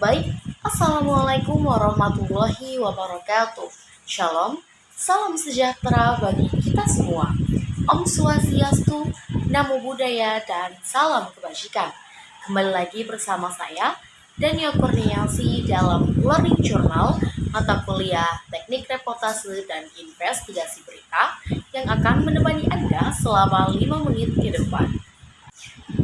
Baik, Assalamualaikum warahmatullahi wabarakatuh. Shalom, salam sejahtera bagi kita semua. Om Swastiastu, Namo Buddhaya, dan salam kebajikan. Kembali lagi bersama saya, Dania Kurniasi dalam Learning Journal, mata kuliah Teknik Reportase dan Investigasi Berita yang akan menemani Anda selama 5 menit ke depan.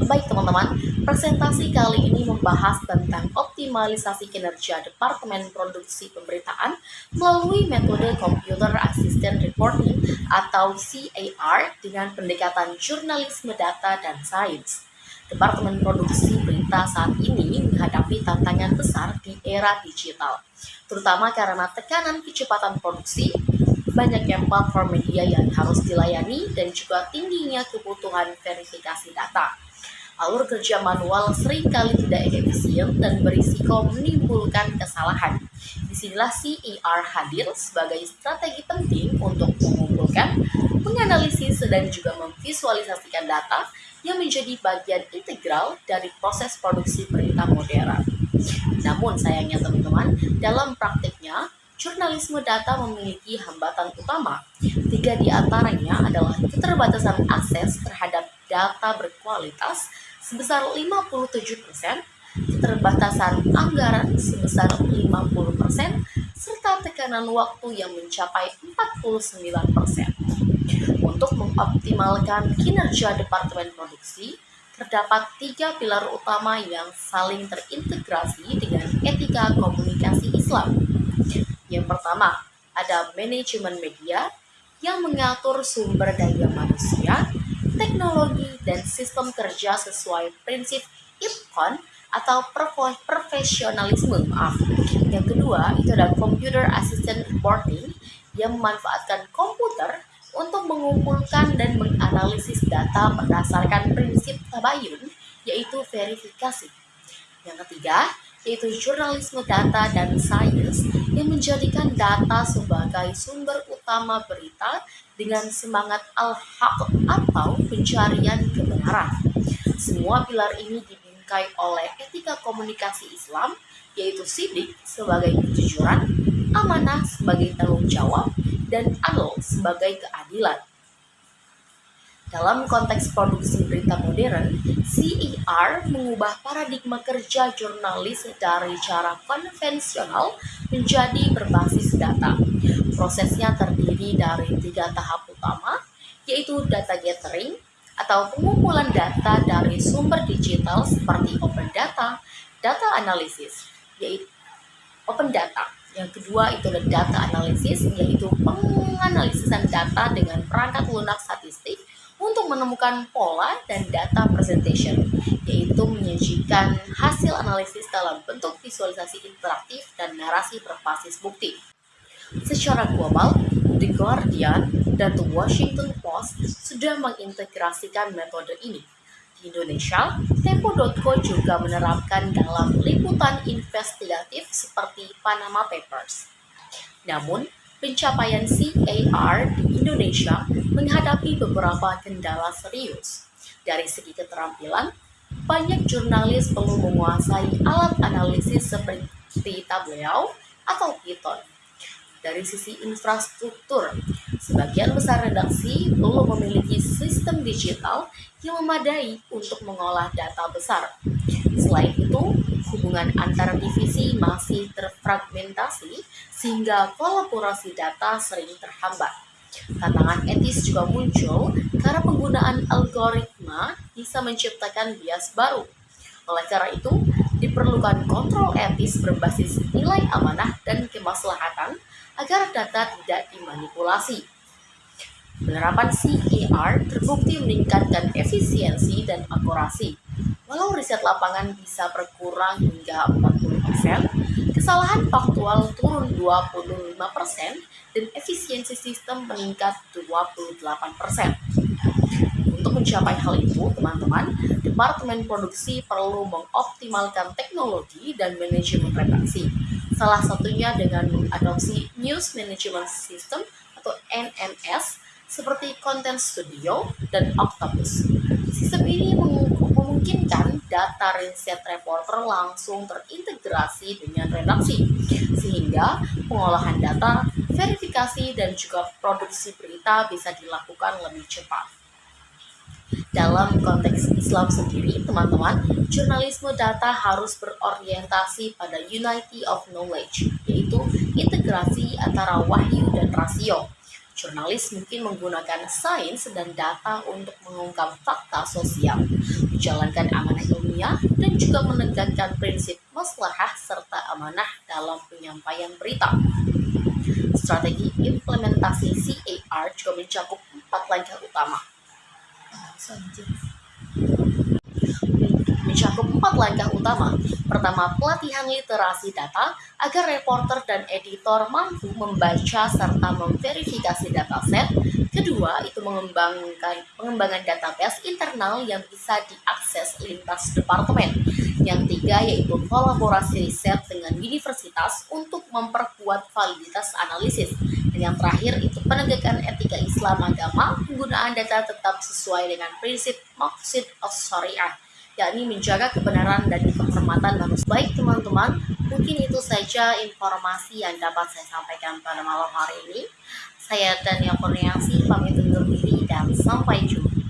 Baik teman-teman, presentasi kali ini membahas tentang optimalisasi kinerja Departemen Produksi Pemberitaan melalui metode Computer Assisted Reporting atau CAR dengan pendekatan jurnalisme data dan sains. Departemen Produksi Berita saat ini menghadapi tantangan besar di era digital, terutama karena tekanan kecepatan produksi, banyaknya platform media yang harus dilayani, dan juga tingginya kebutuhan verifikasi data. Alur kerja manual seringkali tidak efisien dan berisiko menimbulkan kesalahan. Disinilah CAR hadir sebagai strategi penting untuk mengumpulkan, menganalisis, dan juga memvisualisasikan data yang menjadi bagian integral dari proses produksi berita modern. Namun sayangnya teman-teman, dalam praktiknya, jurnalisme data memiliki hambatan utama. 3 di antaranya adalah keterbatasan akses terhadap data berkualitas sebesar 57%, keterbatasan anggaran sebesar 50%, serta tekanan waktu yang mencapai 49%. Untuk mengoptimalkan kinerja Departemen Produksi, terdapat 3 pilar utama yang saling terintegrasi dengan etika komunikasi Islam. Yang pertama, ada manajemen media yang mengatur sumber daya manusia, teknologi, dan sistem kerja sesuai prinsip ITCON atau profesionalisme. Yang kedua, itu ada Computer Assisted Reporting yang memanfaatkan komputer untuk mengumpulkan dan menganalisis data berdasarkan prinsip tabayun, yaitu verifikasi. Yang ketiga, yaitu jurnalisme data dan sains yang menjadikan data sebagai sumber utama berita dengan semangat al-haq atau pencarian kebenaran. Semua pilar ini dibingkai oleh etika komunikasi Islam, yaitu sidik sebagai kejujuran, amanah sebagai tanggung jawab, dan adil sebagai keadilan. Dalam konteks produksi berita modern, CAR mengubah paradigma kerja jurnalis dari cara konvensional menjadi berbasis data. Prosesnya terdiri dari 3 tahap utama, yaitu data gathering atau pengumpulan data dari sumber digital seperti open data, data analisis, yaitu open data. Yang kedua itu adalah data analisis, yaitu penganalisisan data dengan perangkat lunak statistik untuk menemukan pola dan data presentation, yaitu menyajikan hasil analisis dalam bentuk visualisasi interaktif dan narasi berbasis bukti. Secara global, The Guardian dan The Washington Post sudah mengintegrasikan metode ini. Di Indonesia, Tempo.co juga menerapkan dalam liputan investigatif seperti Panama Papers. Namun, pencapaian CAR di Indonesia menghadapi beberapa kendala serius. Dari segi keterampilan, banyak jurnalis perlu menguasai alat analisis seperti Tableau atau Python. Dari sisi infrastruktur, sebagian besar redaksi belum memiliki sistem digital yang memadai untuk mengolah data besar. Selain itu, hubungan antar divisi masih terfragmentasi sehingga kolaborasi data sering terhambat. Tantangan etis juga muncul karena penggunaan algoritma bisa menciptakan bias baru. Oleh karena itu, diperlukan kontrol etis berbasis nilai amanah dan kemaslahatan agar data tidak dimanipulasi. Penerapan CAR terbukti meningkatkan efisiensi dan akurasi. Walau riset lapangan bisa berkurang hingga 40%, kesalahan faktual turun 25% dan efisiensi sistem meningkat 28%. Untuk mencapai hal itu, teman-teman, Departemen Produksi perlu mengoptimalkan teknologi dan manajemen redaksi. Salah satunya dengan mengadopsi News Management System atau NMS seperti Content Studio dan Octopus. Sistem ini memungkinkan data riset reporter langsung terintegrasi dengan redaksi, sehingga pengolahan data, verifikasi, dan juga produksi berita bisa dilakukan lebih cepat. Dalam konteks Islam sendiri, teman-teman, jurnalisme data harus berorientasi pada unity of knowledge, yaitu integrasi antara wahyu dan rasio. Jurnalis mungkin menggunakan sains dan data untuk mengungkap fakta sosial, menjalankan amanah ilmiah, dan juga menegakkan prinsip maslahah serta amanah dalam penyampaian berita. Strategi implementasi CAR juga mencakup 4 langkah utama. Pertama, pelatihan literasi data agar reporter dan editor mampu membaca serta memverifikasi dataset. Kedua, itu pengembangan database internal yang bisa diakses lintas departemen. Yang ketiga, yaitu kolaborasi riset dengan universitas untuk memperkuat validitas analisis. Dan yang terakhir, itu penegakan etika Islam agama, penggunaan data tetap sesuai dengan prinsip maqsid as-syariah, yakni menjaga kebenaran dan kehormatan manusia. Baik teman-teman, mungkin itu saja informasi yang dapat saya sampaikan pada malam hari ini. Saya Dania Kurniasi, pamit undur diri dan sampai jumpa.